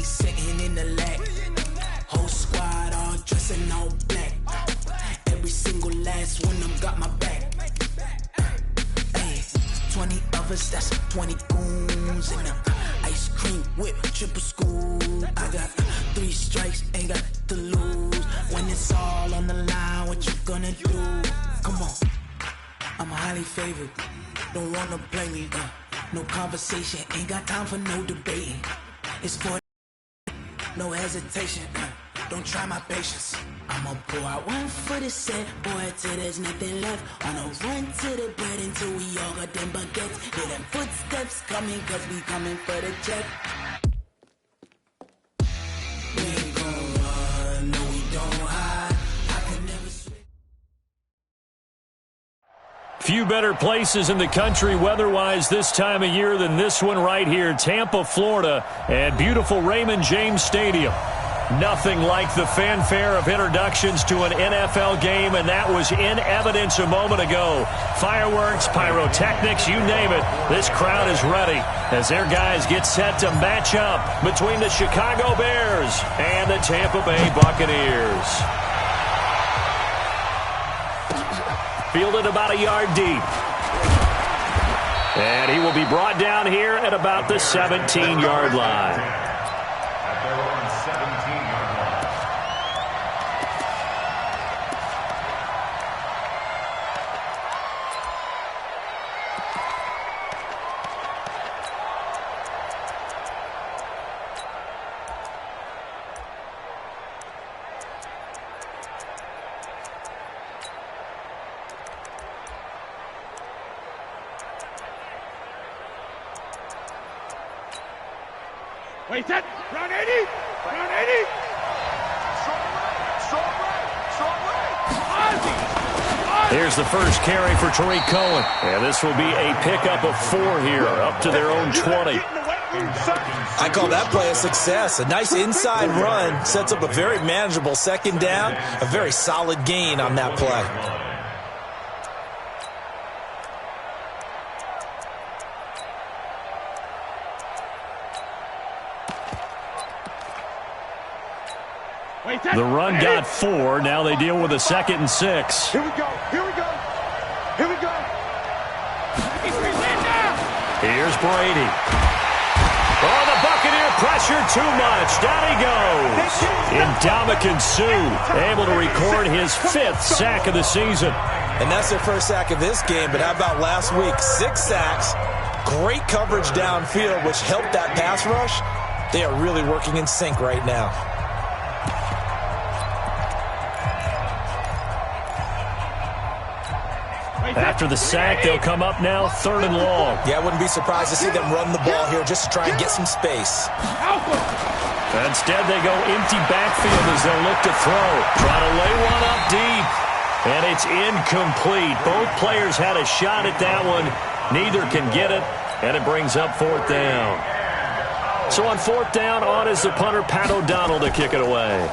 sitting in the lag. Whole squad all dressing all black. Every single last one of them got my back. Hey, 20 of us, that's 20 goons in them. Ice cream whip, triple school. I got 3 strikes, ain't got to lose. When it's all on the line, what you gonna do? Come on, I'm highly favored. Don't wanna play me, no conversation, ain't got time for no debating. It's for no hesitation, don't try my patience. I'ma pour out one for the set, boy, till there's nothing left. On a run to the bread until we all got them baguettes. Hear them footsteps coming, cause we coming for the check. We ain't gon' run, no we don't hide. I can never switch. Few better places in the country weather-wise this time of year than this one right here, Tampa, Florida, and beautiful Raymond James Stadium. Nothing like the fanfare of introductions to an NFL game, and that was in evidence a moment ago. Fireworks, pyrotechnics, you name it. This crowd is ready as their guys get set to match up between the Chicago Bears and the Tampa Bay Buccaneers. Fielded about a yard deep. And he will be brought down here at about the 17-yard line. Wait, set, round 80, round 80. Here's the first carry for Tariq Cohen. And this will be a pickup of 4 here, up to their own 20. I call that play a success. A nice inside run sets up a very manageable second down, a very solid gain on that play. The run got 4. Now they deal with a 2nd and 6. Here we go. Here we go. Here we go. Here's Brady. Oh, the Buccaneer pressure too much. Down he goes. Ndamukong Suh able to record his 5th sack of the season. And that's their first sack of this game, but how about last week? 6 sacks, great coverage downfield, which helped that pass rush. They are really working in sync right now. After the sack, they'll come up now 3rd and long. Yeah, I wouldn't be surprised to see them run the ball here just to try and get some space. Instead, they go empty backfield as they'll look to throw. Try to lay one up deep. And it's incomplete. Both players had a shot at that one. Neither can get it, and it brings up 4th down. So on 4th down, on is the punter, Pat O'Donnell, to kick it away.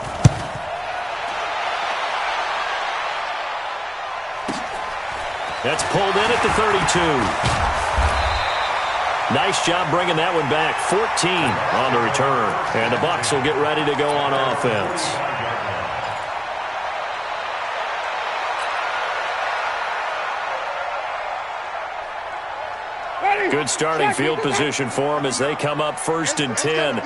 That's pulled in at the 32. Nice job bringing that one back. 14 on the return. And the Bucs will get ready to go on offense. Good starting field position for them as they come up 1st and 10.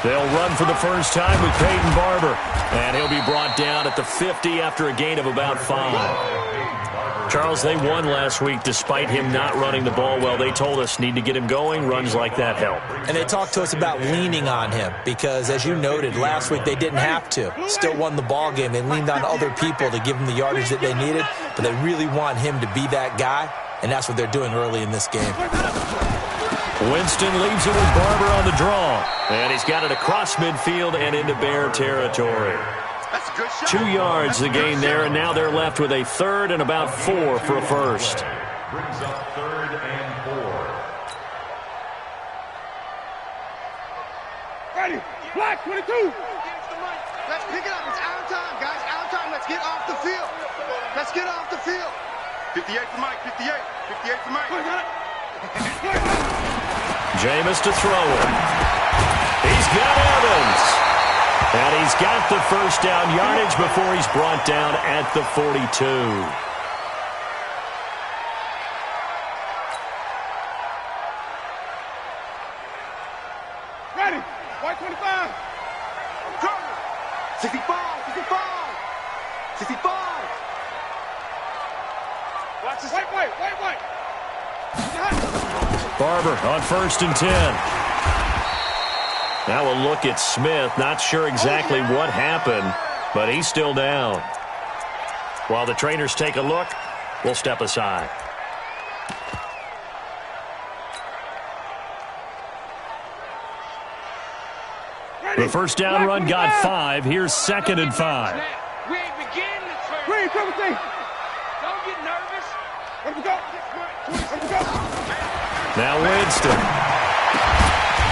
They'll run for the first time with Peyton Barber. And he'll be brought down at the 50 after a gain of about 5. Charles, they won last week despite him not running the ball well. They told us need to get him going. Runs like that help. And they talked to us about leaning on him because, as you noted, last week they didn't have to. Still won the ball game. They leaned on other people to give them the yardage that they needed. But they really want him to be that guy, and that's what they're doing early in this game. Winston leaves it with Barber on the draw. And he's got it across midfield and into Bear territory. 2 yards the gain there, and now they're left with a 3rd and about 4 for a first. Brings up 3rd and 4. Ready. Black 22. Let's pick it up. It's our time, guys. Our time. Let's get off the field. Let's get off the field. 58 for Mike. 58. 58 for Mike. Got it. Jameis to throw it. He's got Evans. And he's got the first down yardage before he's brought down at the 42. Ready. White 25. 65, 65, 65. Watch this. Wait. Barber on 1st and 10. Now we'll look at Smith. Not sure exactly what happened, but he's still down. While the trainers take a look, we'll step aside. The first down run got 5. Here's 2nd and 5. We ain't beginning the turn. Green, triple T. Don't get nervous. Let me go. Now Winston.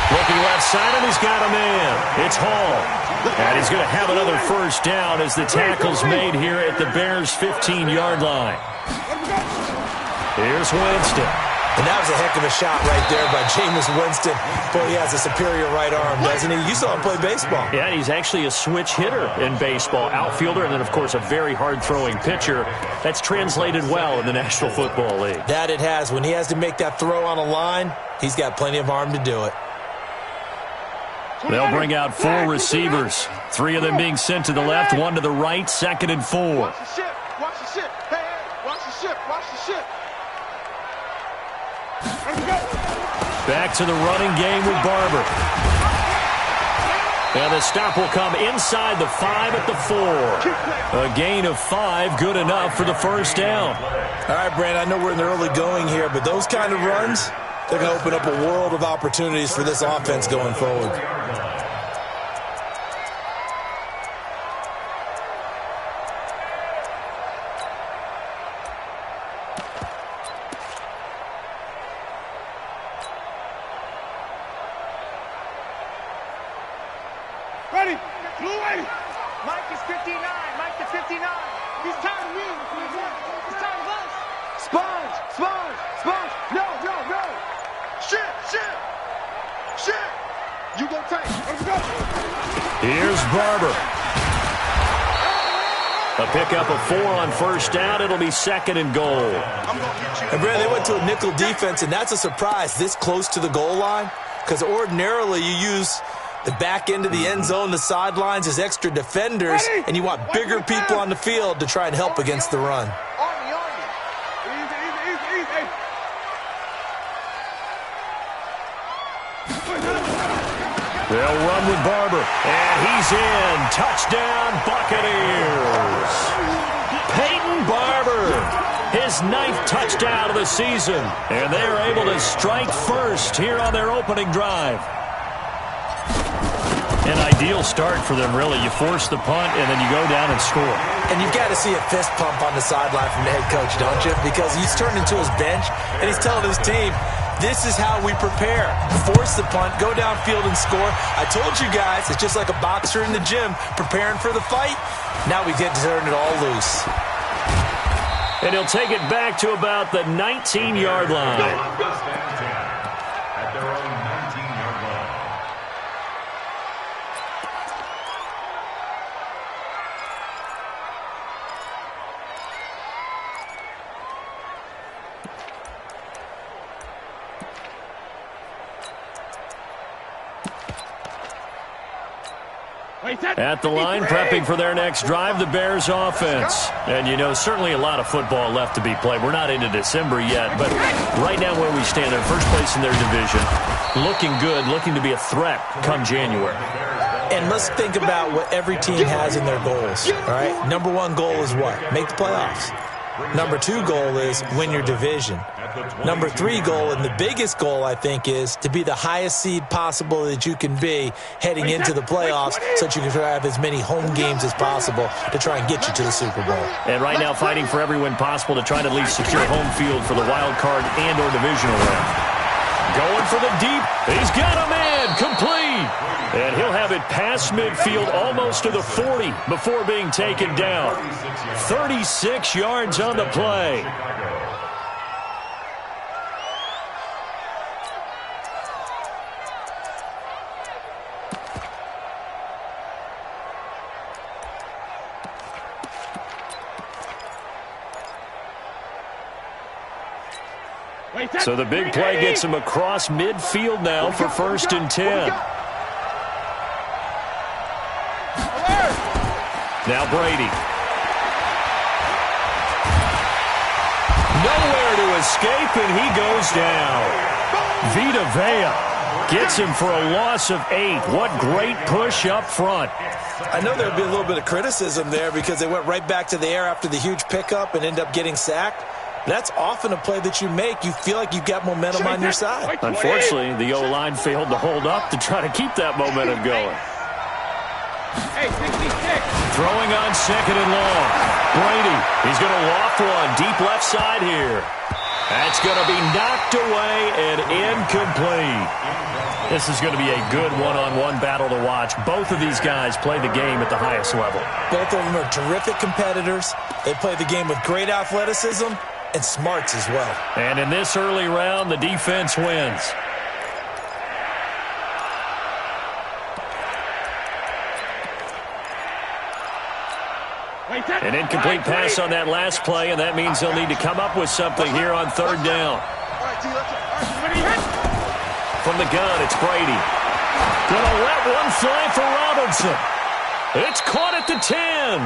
Looking left side, and he's got a man. It's Hall. And he's going to have another first down as the tackle's made here at the Bears' 15-yard line. Here's Winston. And that was a heck of a shot right there by Jameis Winston. Boy, he has a superior right arm, doesn't he? You saw him play baseball. Yeah, he's actually a switch hitter in baseball. Outfielder, and then, of course, a very hard-throwing pitcher. That's translated well in the National Football League. That it has. When he has to make that throw on a line, he's got plenty of arm to do it. They'll bring out 4 receivers. 3 of them being sent to the left, 1 to the right, 2nd and 4. Watch the ship. Watch the ship. Hey, watch the ship. Watch the ship. Back to the running game with Barber. And the stop will come inside the 5 at the 4. A gain of 5, good enough for the first down. All right, Brandon, I know we're in the early going here, but those kind of runs, they're going to open up a world of opportunities for this offense going forward. Ready. Blue 80. Mike is 59. Mike the 59. He's tired of me. He's tired of us. Sponge. No. Shit. You go take. Let's go. Here's Barber. A pickup of 4 on first down. It'll be 2nd and goal. And Brandon, they went to a nickel defense, and that's a surprise this close to the goal line, because ordinarily you use the back end of the end zone, the sidelines as extra defenders, and you want bigger people on the field to try and help against the run. Army. Easy. They'll run with Barber, and he's in. Touchdown, Buccaneers. Peyton Barber, his 9th touchdown of the season, and they are able to strike first here on their opening drive. An ideal start for them, really. You force the punt, and then you go down and score. And you've got to see a fist pump on the sideline from the head coach, don't you? Because he's turned into his bench, and he's telling his team, this is how we prepare. Force the punt, go downfield and score. I told you guys, it's just like a boxer in the gym preparing for the fight. Now we get to turn it all loose. And he'll take it back to about the 19-yard line. At their own 19-yard line. At the line, prepping for their next drive, the Bears offense. And, you know, certainly a lot of football left to be played. We're not into December yet, but right now where we stand, they're first place in their division. Looking good, looking to be a threat come January. And let's think about what every team has in their goals, all right? Number 1 goal is what? Make the playoffs. Number 2 goal is win your division. Number 3 goal, and the biggest goal, I think, is to be the highest seed possible that you can be heading into the playoffs so that you can have as many home games as possible to try and get you to the Super Bowl. And right now fighting for every win possible to try to at least secure home field for the wild card and or divisional round. Going for the deep. He's got a man. Complete. And he'll have it past midfield almost to the 40 before being taken down. 36 yards on the play. So the big play gets him across midfield now for 1st and 10. Now Brady. Nowhere to escape, and he goes down. Vita Vea gets him for a loss of 8. What great push up front. I know there'd be a little bit of criticism there because they went right back to the air after the huge pickup and end up getting sacked. That's often a play that you make. You feel like you've got momentum on your side. Unfortunately, the O-line failed to hold up to try to keep that momentum going. Throwing on 2nd and long. Brady, he's going to loft one deep left side here. That's going to be knocked away and incomplete. This is going to be a good one-on-one battle to watch. Both of these guys play the game at the highest level. Both of them are terrific competitors. They play the game with great athleticism and smarts as well. And in this early round, the defense wins. An incomplete pass on that last play, and that means they'll need to come up with something here on 3rd down. From the gun, it's Brady. Gonna let one fly for Robinson. It's caught at the 10.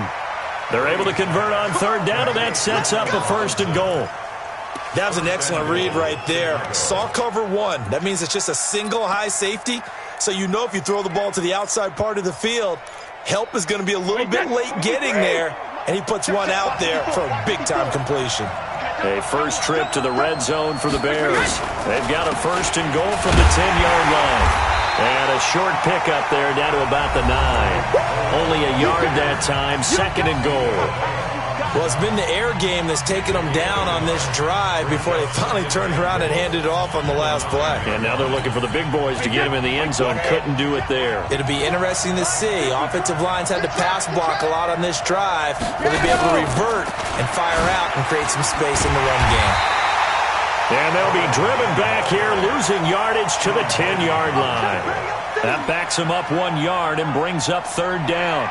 They're able to convert on 3rd down, and that sets up a 1st and goal. That was an excellent read right there. Saw cover 1. That means it's just a single high safety. So you know if you throw the ball to the outside part of the field, help is going to be a little bit late getting there, and he puts one out there for a big-time completion. A first trip to the red zone for the Bears. They've got a 1st and goal from the 10-yard line. And a short pickup there down to about the 9. Only a yard that time, 2nd and goal. Well, it's been the air game that's taken them down on this drive before they finally turned around and handed it off on the last play. And now they're looking for the big boys to get him in the end zone. Couldn't do it there. It'll be interesting to see. Offensive lines had to pass block a lot on this drive. Will they be able to revert and fire out and create some space in the run game? And they'll be driven back here, losing yardage to the 10-yard line. That backs them up 1 yard and brings up 3rd down.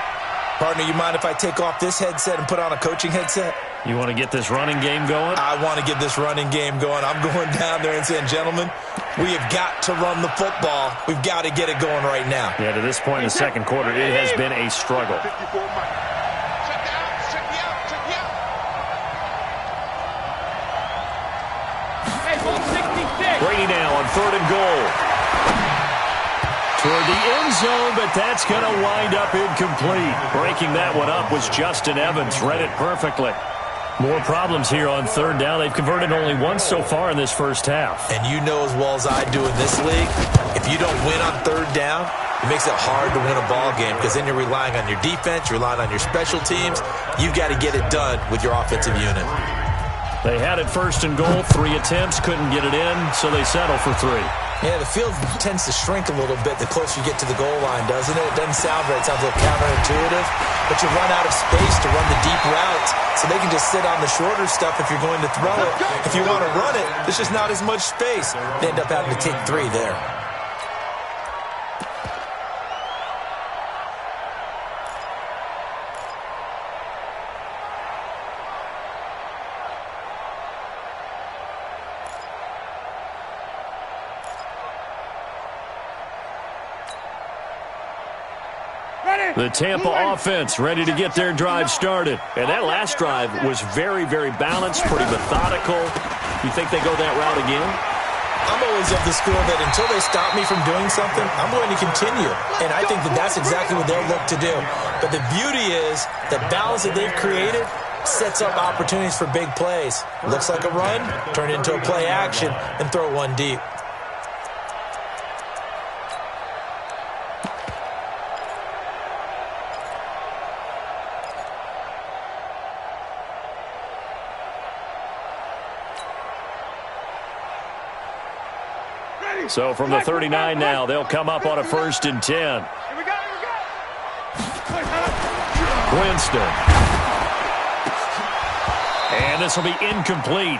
Partner, you mind if I take off this headset and put on a coaching headset? You want to get this running game going? I want to get this running game going. I'm going down there and saying, gentlemen, we have got to run the football. We've got to get it going right now. Yeah, to this point in the 2nd quarter, it has been a struggle. Brady now on 3rd and goal. Toward the end zone, but that's going to wind up incomplete. Breaking that one up was Justin Evans. Read it perfectly. More problems here on 3rd down. They've converted only once so far in this first half. And you know as well as I do in this league, if you don't win on 3rd down, it makes it hard to win a ball game because then you're relying on your defense, you're relying on your special teams. You've got to get it done with your offensive unit. They had it 1st and goal, 3 attempts, couldn't get it in, so they settle for 3. Yeah, the field tends to shrink a little bit the closer you get to the goal line, doesn't it? It doesn't sound right. It sounds a little counterintuitive. But you run out of space to run the deep routes, so they can just sit on the shorter stuff if you're going to throw it. If you want to run it, there's just not as much space. They end up having to take 3 there. The Tampa offense ready to get their drive started. And that last drive was very, very balanced, pretty methodical. You think they go that route again? I'm always of the school that until they stop me from doing something, I'm going to continue. And I think that that's exactly what they'll look to do. But the beauty is the balance that they've created sets up opportunities for big plays. Looks like a run, turn it into a play action, and throw one deep. So from the 39 now, they'll come up on a 1st and 10. Here we go. Winston. And this will be incomplete.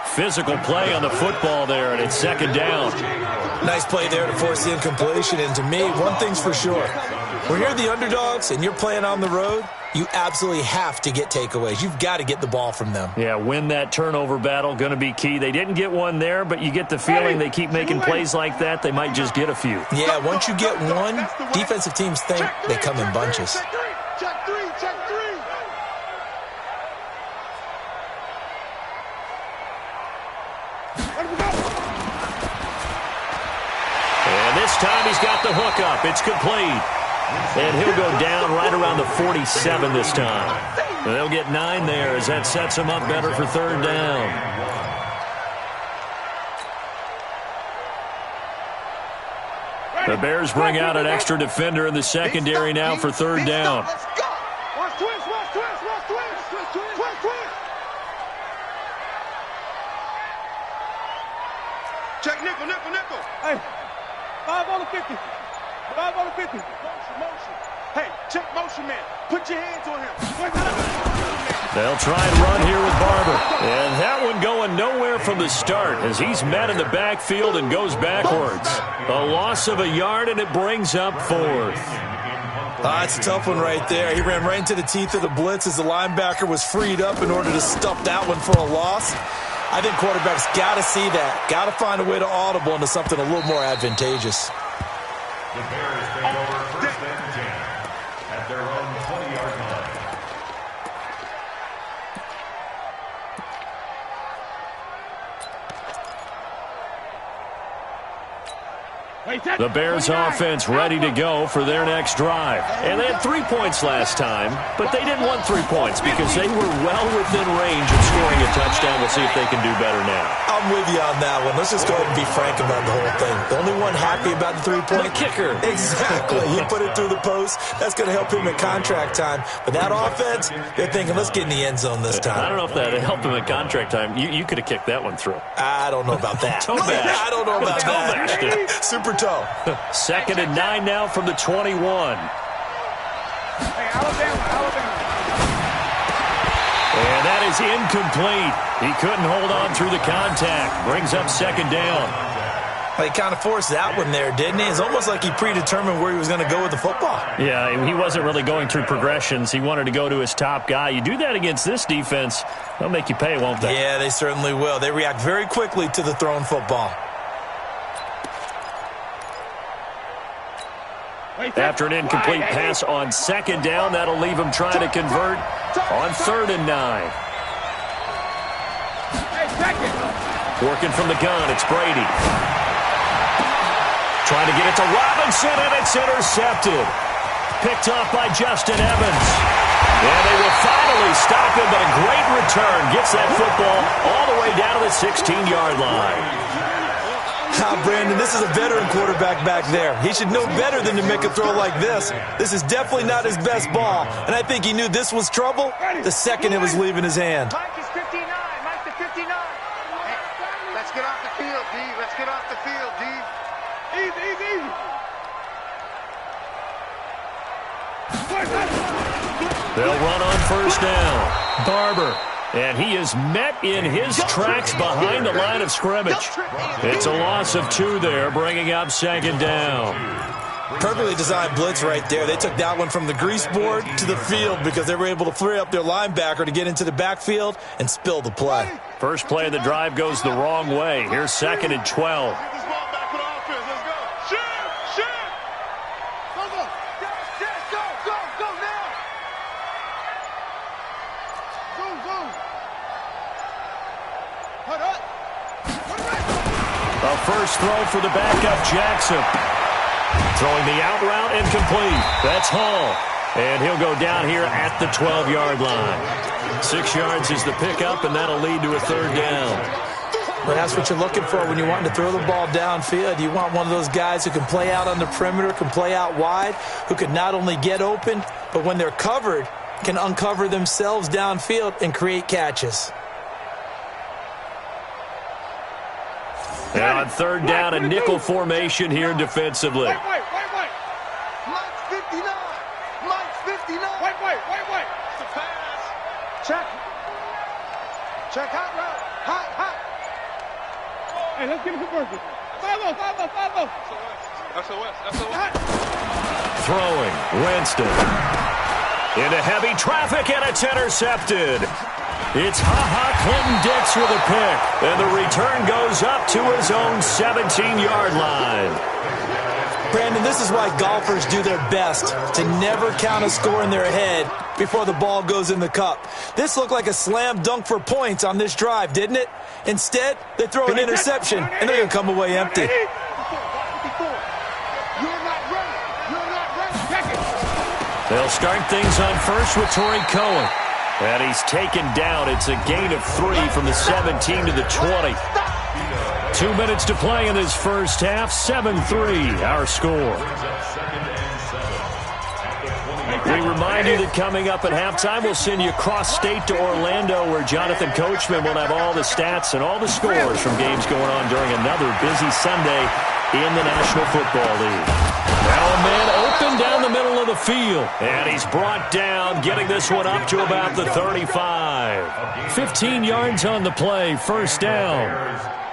Physical play on the football there, and it's 2nd down. Nice play there to force the incompletion. And to me, one thing's for sure. When you're the underdogs and you're playing on the road, you absolutely have to get takeaways. You've got to get the ball from them. Yeah, win that turnover battle, going to be key. They didn't get one there, but you get the feeling they keep making plays like that, they might just get a few. Yeah, once you get one, defensive teams think they come in bunches. Check three. And this time he's got the hook up. It's complete. And he'll go down right around the 47 this time. And they'll get 9 there as that sets him up better for third down. The Bears bring out an extra defender in the secondary now for third down. Let's go. Watch twist. Check nickel. Hey, 5 on the 50. 5 on the 50. Motion. Hey, check motion, man. Put your hands on him. They'll try and run here with Barber. And that one going nowhere from the start as he's met in the backfield and goes backwards. A loss of a yard, and it brings up fourth. It's a tough one right there. He ran right into the teeth of the blitz as the linebacker was freed up in order to stuff that one for a loss. I think quarterbacks got to see that. Got to find a way to audible into something a little more advantageous. The Bears take over first and 10 at their own 20-yard line. The Bears offense ready to go for their next drive. And they had 3 points last time, but they didn't want 3 points because they were well within range of scoring a touchdown. We'll see if they can do better now. I'm with you on that one. Let's just go ahead and be frank about the whole thing. The only one happy about the 3-point? The kicker. Exactly. He put it through the post. That's going to help him at contract time. But that offense, they're thinking, let's get in the end zone this time. I don't know if that helped him at contract time. You could have kicked that one through. I don't know about that. Toe bash. I don't know about that. Super toe. Second and 9 now from the 21. Hey, Alabama. And that is incomplete. He couldn't hold on through the contact. Brings up second down. Well, he kind of forced that one there, didn't he? It's almost like he predetermined where he was going to go with the football. Yeah, he wasn't really going through progressions. He wanted to go to his top guy. You do that against this defense, they'll make you pay, won't they? Yeah, they certainly will. They react very quickly to the thrown football. After an incomplete pass on second down, that'll leave him trying to convert on third and 9. Working from the gun, it's Brady. Trying to get it to Robinson, and it's intercepted. Picked off by Justin Evans. And they will finally stop him, but a great return gets that football all the way down to the 16-yard line. Brandon, this is a veteran quarterback back there. He should know better than to make a throw like this. This is definitely not his best ball, and I think he knew this was trouble the second it was leaving his hand. Mike is 59. Mike to 59. Hey, let's get off the field, D. Let's get off the field, D. Easy. They'll run on first down. Barber. And he is met in his tracks behind the line of scrimmage. It's a loss of 2 there, bringing up second down. Perfectly designed blitz right there. They took that one from the grease board to the field because they were able to free up their linebacker to get into the backfield and spill the play. First play of the drive goes the wrong way. Here's second and 12. A first throw for the backup, Jackson. Throwing the out route incomplete. That's Hall. And he'll go down here at the 12-yard line. 6 yards is the pickup, and that'll lead to a third down. But that's what you're looking for when you want to throw the ball downfield. You want one of those guys who can play out on the perimeter, can play out wide, who can not only get open, but when they're covered, can uncover themselves downfield and create catches. And on third down, a nickel formation here defensively. Wait. Mike's 59. Mike's 59. Wait. It's a pass. Check hot route. Hot. Hey, let's get a conversion. 5-0. Throwing, Winston. Into heavy traffic, and it's intercepted. It's Clinton-Dix with a pick, and the return goes up to his own 17-yard line. Brandon, this is why golfers do their best to never count a score in their head before the ball goes in the cup. This looked like a slam dunk for points on this drive, didn't it? Instead, they throw an interception, and they're going to come away empty. They'll start things on first with Torrey Cohen. And he's taken down. It's a gain of 3 from the 17 to the 20. 2 minutes to play in this first half. 7-3, our score. We remind you that coming up at halftime, we'll send you across state to Orlando, where Jonathan Coachman will have all the stats and all the scores from games going on during another busy Sunday in the National Football League. Now a man open down the middle of the field, and he's brought down, getting this one up to about the 35. 15 yards on the play, first down.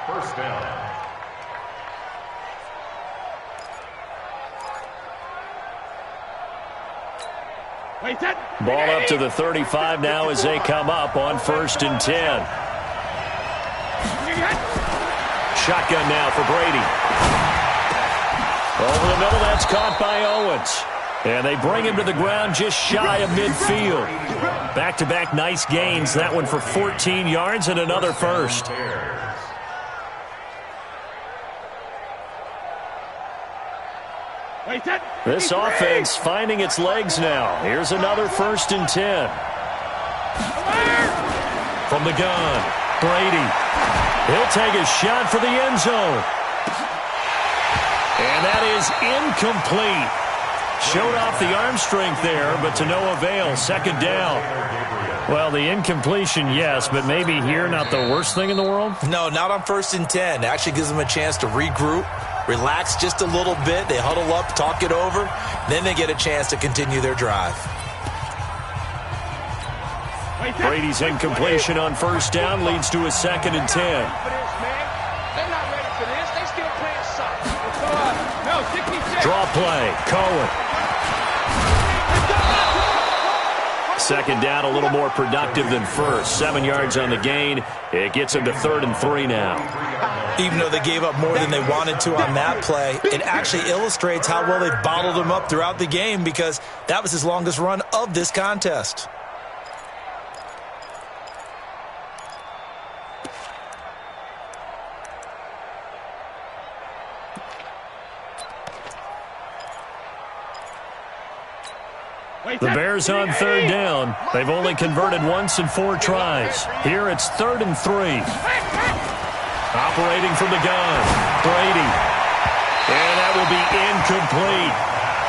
First down. Ball up to the 35 now as they come up on 1st and 10. Shotgun now for Brady. Over the middle, that's caught by Owens. And they bring him to the ground just shy of midfield. Back-to-back nice gains. That one for 14 yards and another first. This offense finding its legs now. Here's another 1st and 10. From the gun, Brady. He'll take a shot for the end zone. And that is incomplete. Showed off the arm strength there, but to no avail. Second down. Well, the incompletion, yes, but maybe here not the worst thing in the world? No, not on 1st and 10. It actually gives them a chance to regroup, relax just a little bit. They huddle up, talk it over. Then they get a chance to continue their drive. Brady's incompletion on 1st down leads to a 2nd and 10. Draw play, Cohen. 2nd down, a little more productive than first. 7 yards on the gain. It gets them to 3rd and 3 now. Even though they gave up more than they wanted to on that play, it actually illustrates how well they've bottled him up throughout the game, because that was his longest run of this contest. The Bears on 3rd down. They've only converted once in 4 tries. Here it's 3rd and 3. Operating from the gun, Brady. And that will be incomplete.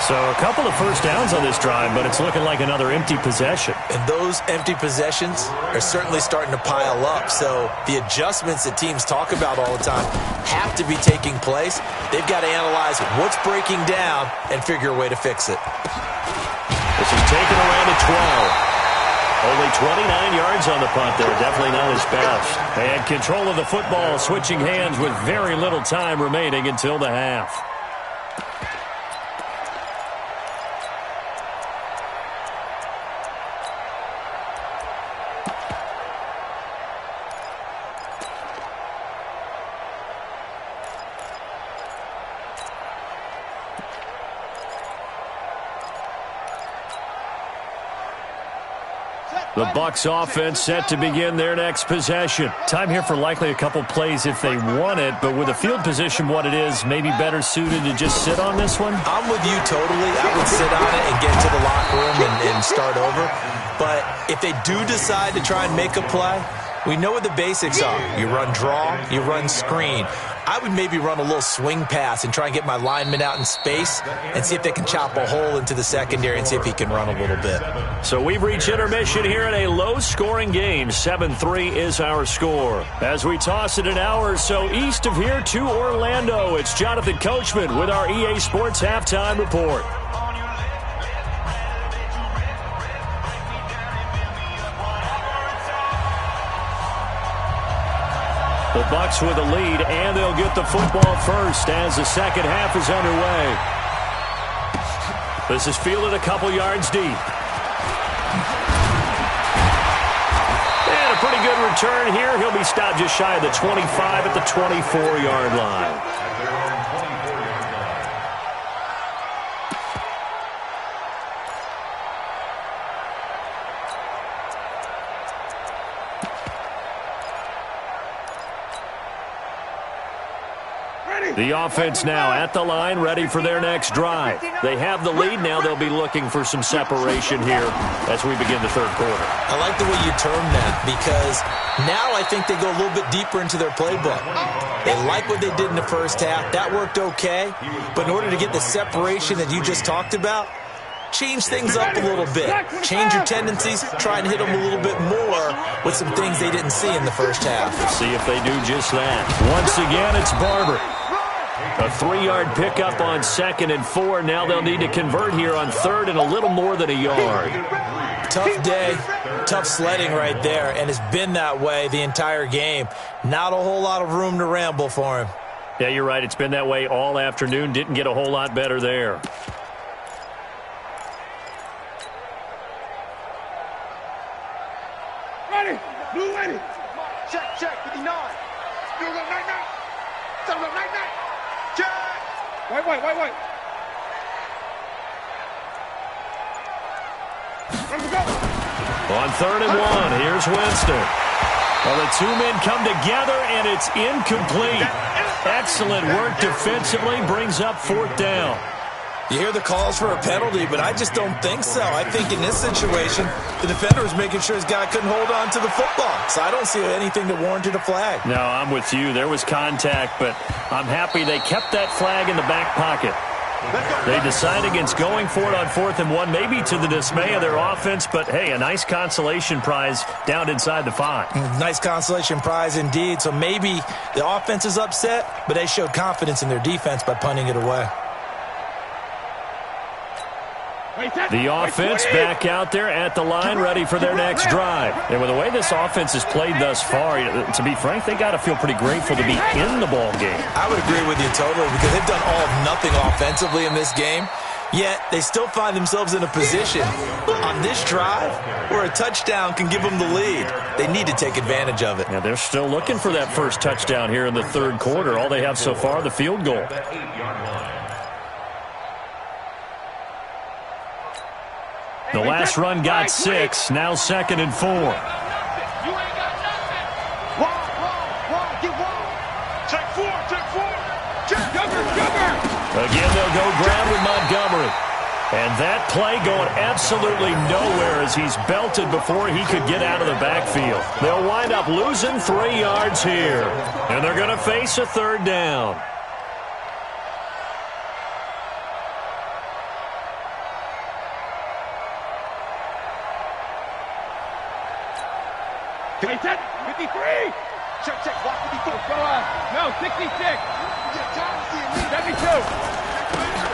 So a couple of first downs on this drive, but it's looking like another empty possession. And those empty possessions are certainly starting to pile up. So the adjustments that teams talk about all the time have to be taking place. They've got to analyze what's breaking down and figure a way to fix it. This is taken around to 12. Only 29 yards on the punt there. Definitely not his best. And control of the football, switching hands with very little time remaining until the half. The Bucs offense set to begin their next possession. Time here for likely a couple plays if they want it, but with the field position what it is, maybe better suited to just sit on this one? I'm with you totally. I would sit on it and get to the locker room and start over. But if they do decide to try and make a play, we know what the basics are. You run draw, you run screen. I would maybe run a little swing pass and try and get my lineman out in space and see if they can chop a hole into the secondary and see if he can run a little bit. So we've reached intermission here in a low-scoring game. 7-3 is our score. As we toss it an hour or so east of here to Orlando, it's Jonathan Coachman with our EA Sports Halftime Report. The The Bucs with a lead, and they'll get the football first as the second half is underway. This is fielded a couple yards deep. And a pretty good return here. He'll be stopped just shy of the 25 at the 24-yard line. The offense now at the line, ready for their next drive. They have the lead. Now they'll be looking for some separation here as we begin the third quarter. I like the way you term that because now I think they go a little bit deeper into their playbook. They like what they did in the first half. That worked okay. But in order to get the separation that you just talked about, change things up a little bit. Change your tendencies. Try and hit them a little bit more with some things they didn't see in the first half. We'll see if they do just that. Once again, it's Barber. A 3-yard pickup on 2nd and 4. Now they'll need to convert here on 3rd and a little more than a yard. Tough day, tough sledding right there, and it's been that way the entire game. Not a whole lot of room to ramble for him. Yeah, you're right. It's been that way all afternoon. Didn't get a whole lot better there. Ready. Blue ready. Check, 59. Blue go, night. Settle up, night. Check. Wait. Let's go. On 3rd and 1, here's Winston. Well, the two men come together, and it's incomplete. Excellent work defensively, brings up 4th down. You hear the calls for a penalty, but I just don't think so. I think in this situation, the defender was making sure his guy couldn't hold on to the football. So I don't see anything that warranted a flag. No, I'm with you. There was contact, but I'm happy they kept that flag in the back pocket. They decide against going for it on 4th and 1, maybe to the dismay of their offense, but, hey, a nice consolation prize down inside the 5. Nice consolation prize indeed. So maybe the offense is upset, but they showed confidence in their defense by punting it away. The offense back out there at the line, ready for their next drive. And with the way this offense has played thus far, to be frank, they got to feel pretty grateful to be in the ball game. I would agree with you totally because they've done all of nothing offensively in this game, yet they still find themselves in a position on this drive where a touchdown can give them the lead. They need to take advantage of it. Yeah, they're still looking for that first touchdown here in the third quarter. All they have so far, the field goal. The last run got 6, now 2nd and 4. You ain't got nothing. Wall, get wall. Check 4. Jumper. Again, they'll go ground with Montgomery. And that play going absolutely nowhere as he's belted before he could get out of the backfield. They'll wind up losing 3 yards here. And they're going to face a 3rd down. Hey, 53. Check, block 54. No, 66. 72.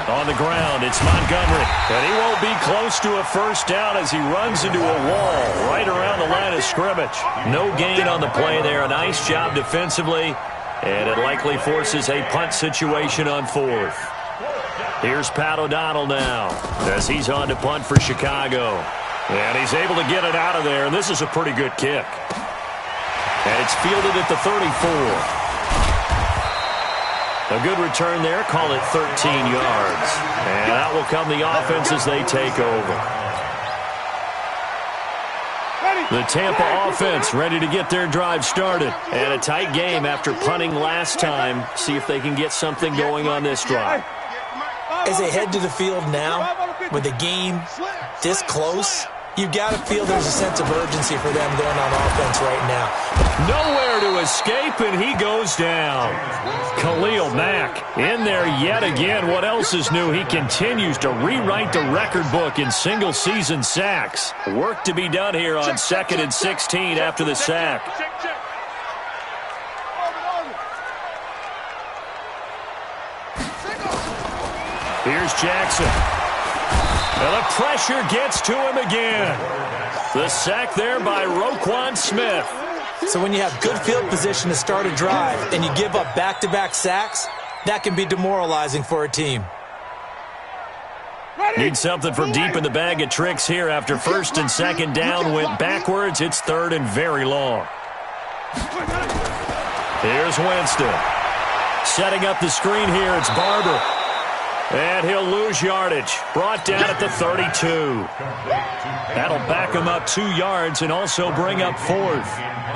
On the ground, it's Montgomery. And he won't be close to a first down as he runs into a wall right around the line of scrimmage. No gain on the play there. A nice job defensively. And it likely forces a punt situation on 4th. Here's Pat O'Donnell now as he's on to punt for Chicago. And he's able to get it out of there. And this is a pretty good kick. And it's fielded at the 34. A good return there. Call it 13 yards. And that will come the offense as they take over. The Tampa offense ready to get their drive started. And a tight game after punting last time. See if they can get something going on this drive. As they head to the field now, with the game this close, you've got to feel there's a sense of urgency for them going on offense right now. Nowhere to escape, and he goes down. Khalil Mack in there yet again. What else is new? He continues to rewrite the record book in single-season sacks. Work to be done here on 2nd and 16 after the sack. Here's Jackson. And the pressure gets to him again. The sack there by Roquan Smith. So when you have good field position to start a drive and you give up back-to-back sacks, that can be demoralizing for a team. Need something from deep in the bag of tricks here after first and second down went backwards. It's third and very long. Here's Winston. Setting up the screen here, it's Barber. And he'll lose yardage. Brought down at the 32. That'll back him up 2 yards and also bring up fourth.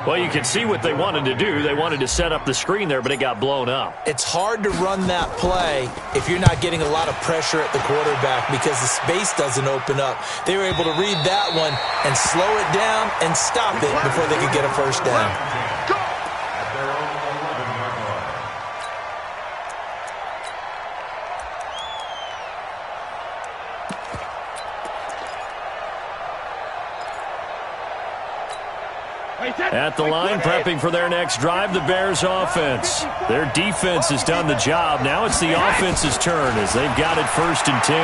Well, you can see what they wanted to do. They wanted to set up the screen there, but it got blown up. It's hard to run that play if you're not getting a lot of pressure at the quarterback because the space doesn't open up. They were able to read that one and slow it down and stop it before they could get a first down. At the line, prepping for their next drive, the Bears offense. Their defense has done the job. Now it's the offense's turn as they've got it first and 10.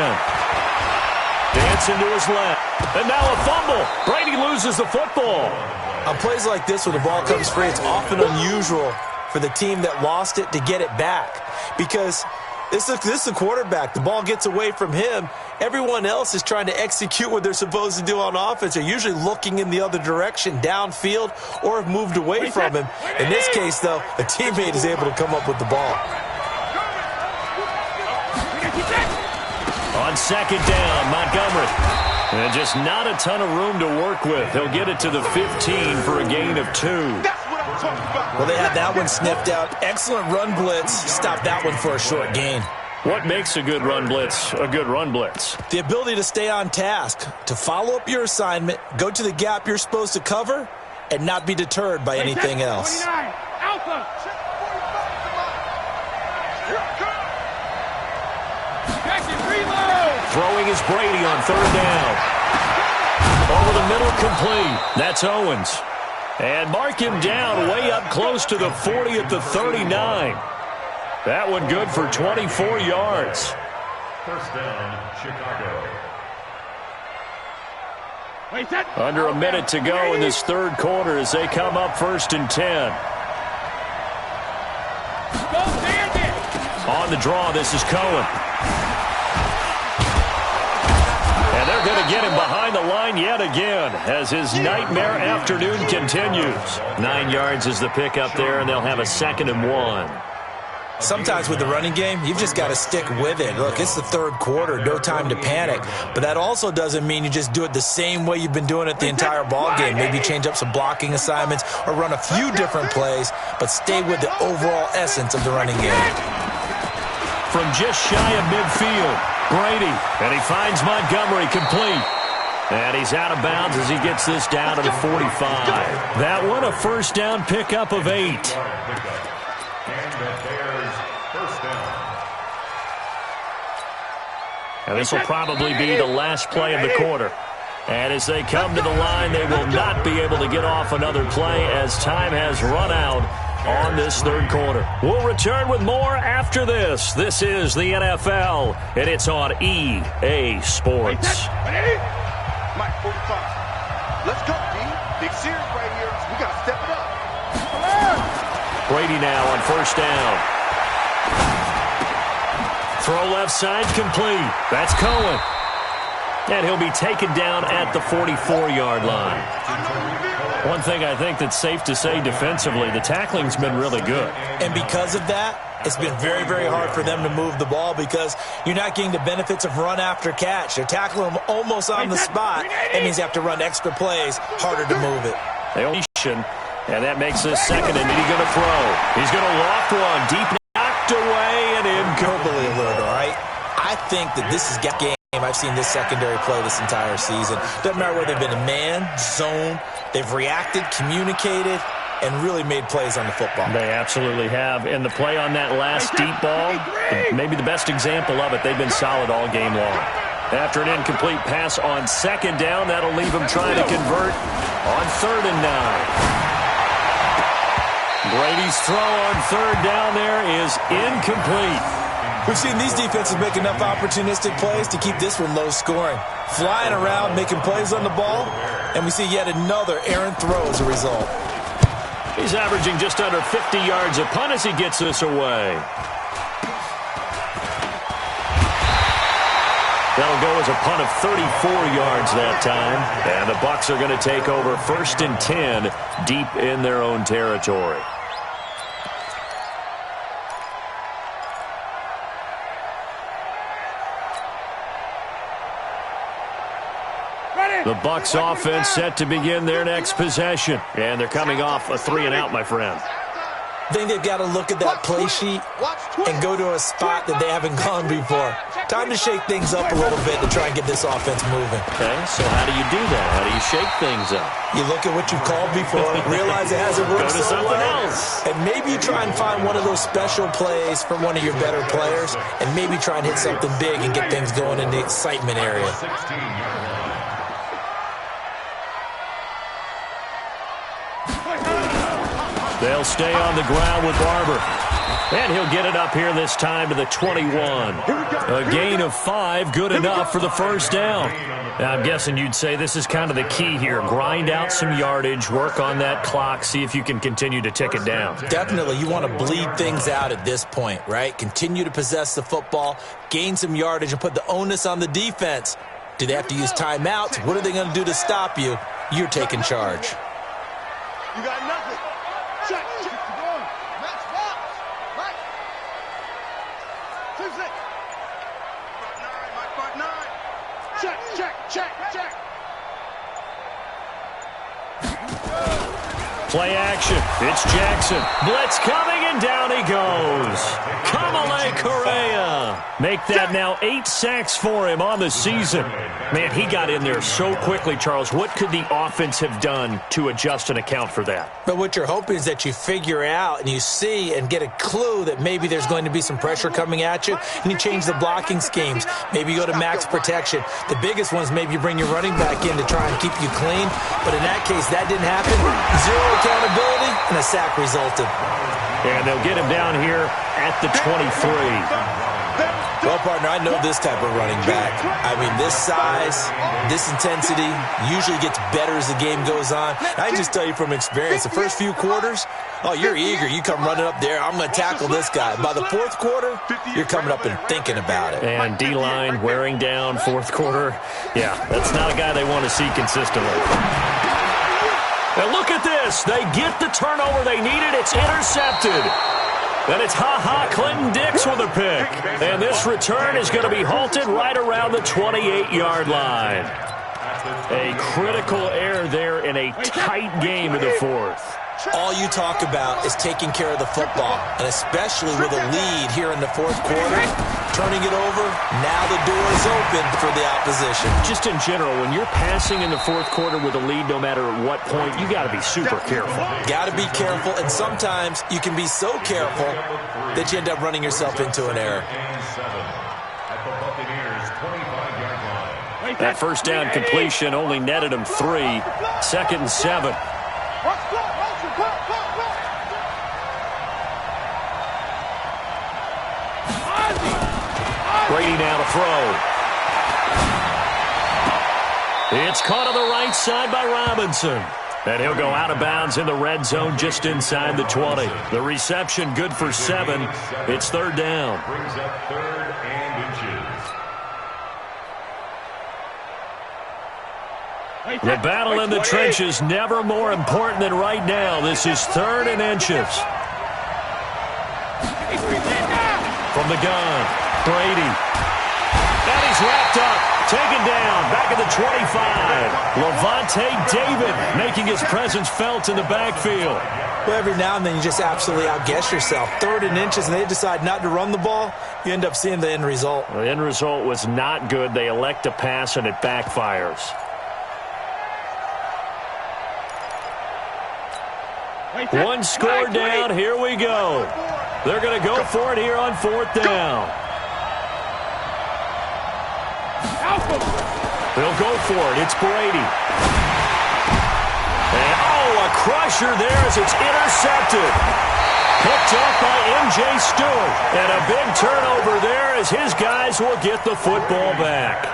Dancing to his left. And now a fumble. Brady loses the football. On plays like this when the ball comes free, it's often unusual for the team that lost it to get it back. Because this is a quarterback. The ball gets away from him. Everyone else is trying to execute what they're supposed to do on offense. They're usually looking in the other direction, downfield, or have moved away from him. In this case, though, a teammate is able to come up with the ball. On second down, Montgomery. And just not a ton of room to work with. He'll get it to the 15 for a gain of 2. Well, they had that one sniffed out. Excellent run blitz. Stopped that one for a short gain. What makes a good run blitz a good run blitz? The ability to stay on task, to follow up your assignment, go to the gap you're supposed to cover, and not be deterred by anything else. Throwing is Brady on third down. Over the middle, complete. That's Owens. And mark him down way up close to the 40 at the 39. That one good for 24 yards. First down, Chicago. Under a minute to go in this third quarter as they come up first and 10. On the draw, this is Cohen. And they're going to get him behind the line yet again as his nightmare afternoon continues. 9 yards is the pickup there, and they'll have a 2nd and 1. Sometimes with the running game, you've just got to stick with it. Look, it's the third quarter, no time to panic. But that also doesn't mean you just do it the same way you've been doing it the entire ball game. Maybe change up some blocking assignments or run a few different plays, but stay with the overall essence of the running game. From just shy of midfield, Brady, and he finds Montgomery complete. And he's out of bounds as he gets this down to the 45. That one, a first down pickup of 8. And this will probably be the last play of the quarter. And as they come to the line, they will not be able to get off another play as time has run out on this third quarter. We'll return with more after this. This is the NFL, and it's on EA Sports. Mike, 45. Let's go, D. Big series right here. We got to step it up. Brady now on first down. Throw left side complete. That's Cohen. And he'll be taken down at the 44-yard line. One thing I think that's safe to say defensively, the tackling's been really good. And because of that, it's been very, very hard for them to move the ball because you're not getting the benefits of run after catch. They're tackling them almost on the spot. That means you have to run extra plays, harder to move it. And that makes this 2nd and he's going to throw. He's going to loft one deep, knocked away and in. Verbally alert, all right? I think that this is game. I've seen this secondary play this entire season. Doesn't matter whether they've been a man, zone, they've reacted, communicated, and really made plays on the football. They absolutely have. And the play on that last deep ball, maybe the best example of it, they've been solid all game long. After an incomplete pass on second down, that'll leave them trying to convert on 3rd and 9. Brady's throw on 3rd down there is incomplete. We've seen these defenses make enough opportunistic plays to keep this one low scoring. Flying around, making plays on the ball, and we see yet another errant throw as a result. He's averaging just under 50 yards a punt as he gets this away. That'll go as a punt of 34 yards that time. And the Bucs are going to take over 1st and 10 deep in their own territory. The Bucs offense set to begin their next possession. And they're coming off a 3-and-out, my friend. I think they've got to look at that play sheet and go to a spot that they haven't gone before. Time to shake things up a little bit to try and get this offense moving. Okay, so how do you do that? How do you shake things up? You look at what you've called before, realize it hasn't worked Go to so something well, else. and maybe you try and find one of those special plays from one of your better players, and maybe try and hit something big and get things going in the excitement area. They'll stay on the ground with Barber. And he'll get it up here this time to the 21. A gain of 5, good enough for the first down. Now, I'm guessing you'd say this is kind of the key here. Grind out some yardage, work on that clock, see if you can continue to tick it down. Definitely, you want to bleed things out at this point, right? Continue to possess the football, gain some yardage, and put the onus on the defense. Do they have to use timeouts? What are they going to do to stop you? You're taking charge. You got nothing. Check. Match box. Right. 2-6. Front 9. Check. Play action. It's Jackson. Blitz coming, and down he goes. Kamale Correa. Make that now 8 sacks for him on the season. Man, he got in there so quickly, Charles. What could the offense have done to adjust and account for that? But what you're hoping is that you figure out and you see and get a clue that maybe there's going to be some pressure coming at you, and you change the blocking schemes. Maybe you go to max protection. The biggest one is maybe you bring your running back in to try and keep you clean. But in that case, that didn't happen. 0 accountability, and a sack resulted. And they'll get him down here at the 23. Well, partner, I know this type of running back. I mean, this size, this intensity usually gets better as the game goes on. I can just tell you from experience, the first few quarters, oh, you're eager. You come running up there, I'm going to tackle this guy. By the fourth quarter, you're coming up and thinking about it. And D-line wearing down fourth quarter. Yeah, that's not a guy they want to see consistently. And look at this. They get the turnover they needed. It's intercepted. And it's Clinton Dix with a pick. And this return is going to be halted right around the 28-yard line. A critical error there in a tight game in the fourth. All you talk about is taking care of the football, and especially with a lead here in the fourth quarter, turning it over, now the door is open for the opposition. Just in general, when you're passing in the fourth quarter with a lead, no matter at what point, you got to be super careful. Got to be careful, and sometimes you can be so careful that you end up running yourself into an error. That first down completion only netted him 3. 2nd and 7. Brady now to throw. It's caught on the right side by Robinson. And he'll go out of bounds in the red zone just inside the 20. The reception good for 7. It's 3rd down. Brings up 3rd and inches. The battle in the trenches never more important than right now. This is 3rd and inches. From the gun. Brady. And he's wrapped up. Taken down. Back at the 25. Levante David making his presence felt in the backfield. Well, every now and then you just absolutely outguess yourself. 3rd and inches, and they decide not to run the ball. You end up seeing the end result. The end result was not good. They elect to pass, and it backfires. One score down. Here we go. They're going to go for it here on 4th down. They'll go for it. It's Brady. And, a crusher there as it's intercepted. Picked up by M.J. Stewart. And a big turnover there as his guys will get the football back.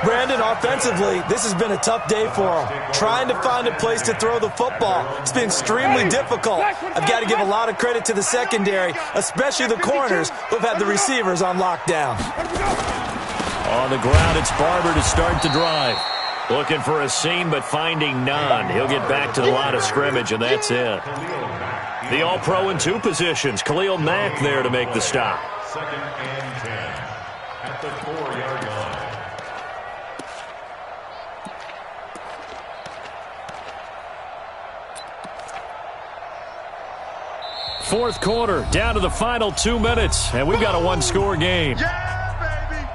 Brandon, offensively, this has been a tough day for him. Trying to find a place to throw the football. It's been extremely difficult. I've got to give a lot of credit to the secondary, especially the corners who've had the receivers on lockdown. On the ground, it's Barber to start the drive. Looking for a seam, but finding none. He'll get back to the line of scrimmage, and that's it. The All-Pro in 2 positions. Khalil Mack there to make the stop. 2nd and 10 at the 4-yard line. Fourth quarter, down to the final 2 minutes, and we've got a 1-score game. Yeah, baby.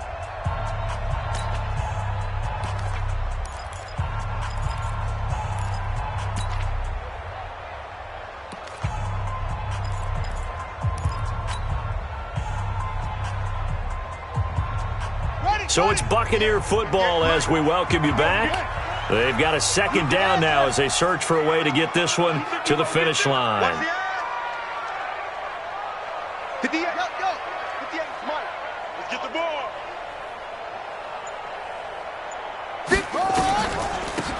So it's Buccaneer football as we welcome you back. They've got a 2nd down now as they search for a way to get this one to the finish line. 58, go. 58, Mike. Let's get the ball.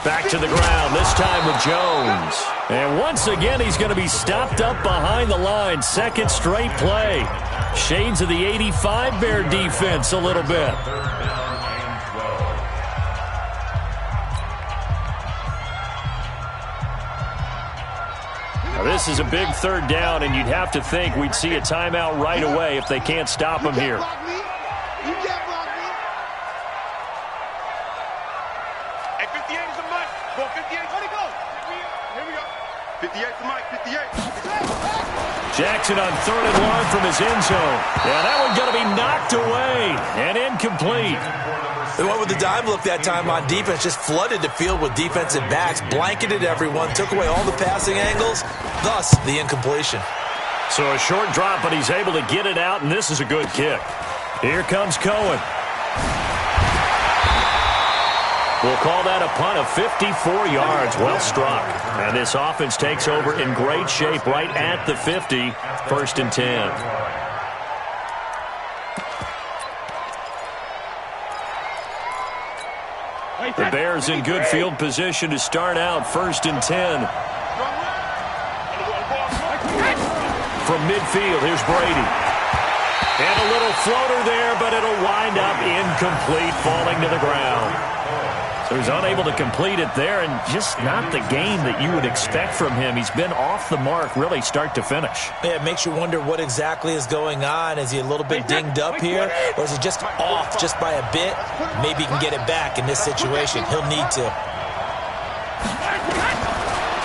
Back to the ground, this time with Jones. And once again, he's going to be stopped up behind the line. 2nd straight play. Shades of the 85 Bear defense a little bit. Now, this is a big 3rd down, and you'd have to think we'd see a timeout right away if they can't stop him here. You can't block me. Hey, 58 is a Mike. Go 58. Let it go. Here we go. 58 to Mike. 58. Jackson on 3rd and 1 from his end zone. Yeah, that one's going to be knocked away and incomplete. They went with the dime look that time on defense, just flooded the field with defensive backs, blanketed everyone, took away all the passing angles, thus the incompletion. So a short drop, but he's able to get it out, and this is a good kick. Here comes Cohen. We'll call that a punt of 54 yards. Well struck. And this offense takes over in great shape right at the 50. 1st and 10. The Bears in good field position to start out. 1st and 10. From midfield, here's Brady. And a little floater there, but it'll wind up incomplete, falling to the ground. So he's unable to complete it there, and just not the game that you would expect from him. He's been off the mark, really, start to finish. Yeah, it makes you wonder what exactly is going on. Is he a little bit dinged up here, or is he just off just by a bit? Maybe he can get it back in this situation. He'll need to.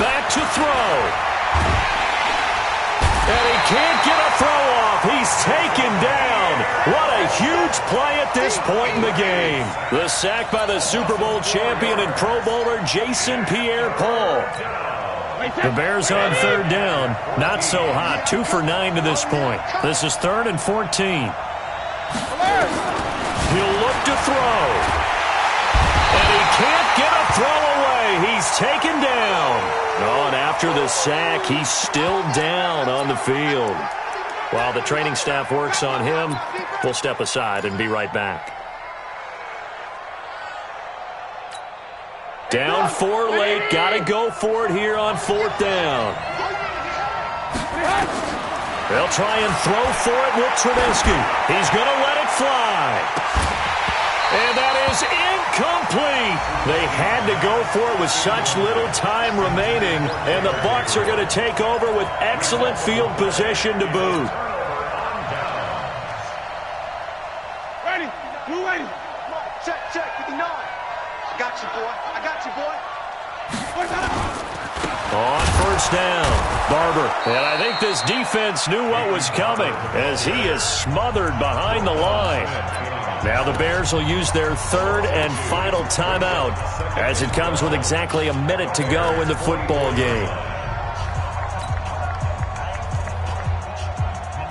Back to throw. And he can't get a throw off. He's taken down. What a huge play at this point in the game. The sack by the Super Bowl champion and Pro Bowler Jason Pierre-Paul. The Bears on 3rd down. Not so hot. 2 for 9 to this point. This is 3rd and 14. He'll look to throw. And he can't get a throw away. He's taken down. Oh, and after the sack, he's still down on the field. While the training staff works on him, we'll step aside and be right back. Down 4 late. Got to go for it here on 4th down. They'll try and throw for it with Trubisky. He's going to let it fly. And that is incomplete. They had to go for it with such little time remaining, and the Bucs are going to take over with excellent field position to boot. Ready? Who ready? Check, 59. I got you, boy. I got you, boy. On 1st down, Barber. And I think this defense knew what was coming as he is smothered behind the line. Now the Bears will use their 3rd and final timeout as it comes with exactly a minute to go in the football game.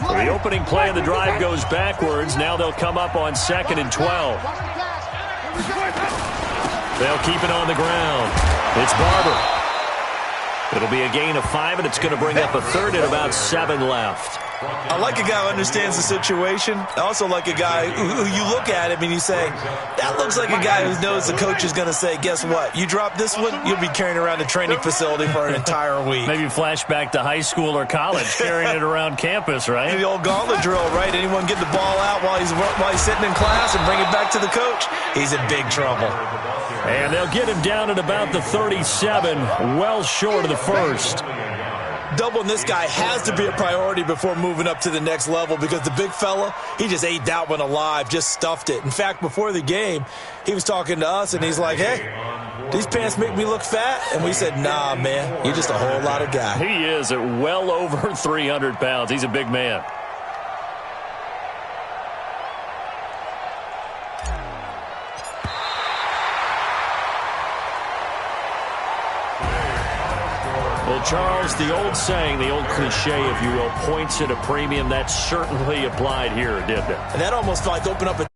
The opening play of the drive goes backwards. Now they'll come up on 2nd and 12. They'll keep it on the ground. It's Barber. It'll be a gain of 5, and it's going to bring up a 3rd and about 7 left. I like a guy who understands the situation. I also like a guy who you look at him and you say, that looks like a guy who knows the coach is going to say, guess what? You drop this one, you'll be carrying around a training facility for an entire week. Maybe flashback to high school or college, carrying it around campus, right? The old gauntlet drill, right? Anyone get the ball out while he's sitting in class and bring it back to the coach? He's in big trouble. And they'll get him down at about the 37, well short of the first. Doubling this guy has to be a priority before moving up to the next level because the big fella, he just ate that one alive, just stuffed it. In fact, before the game, he was talking to us, and he's like, hey, these pants make me look fat? And we said, nah, man, you're just a whole lot of guy. He is at well over 300 pounds. He's a big man. Well, Charles, the old saying, the old cliche, if you will, points at a premium, that certainly applied here, didn't it? And that almost like opened up a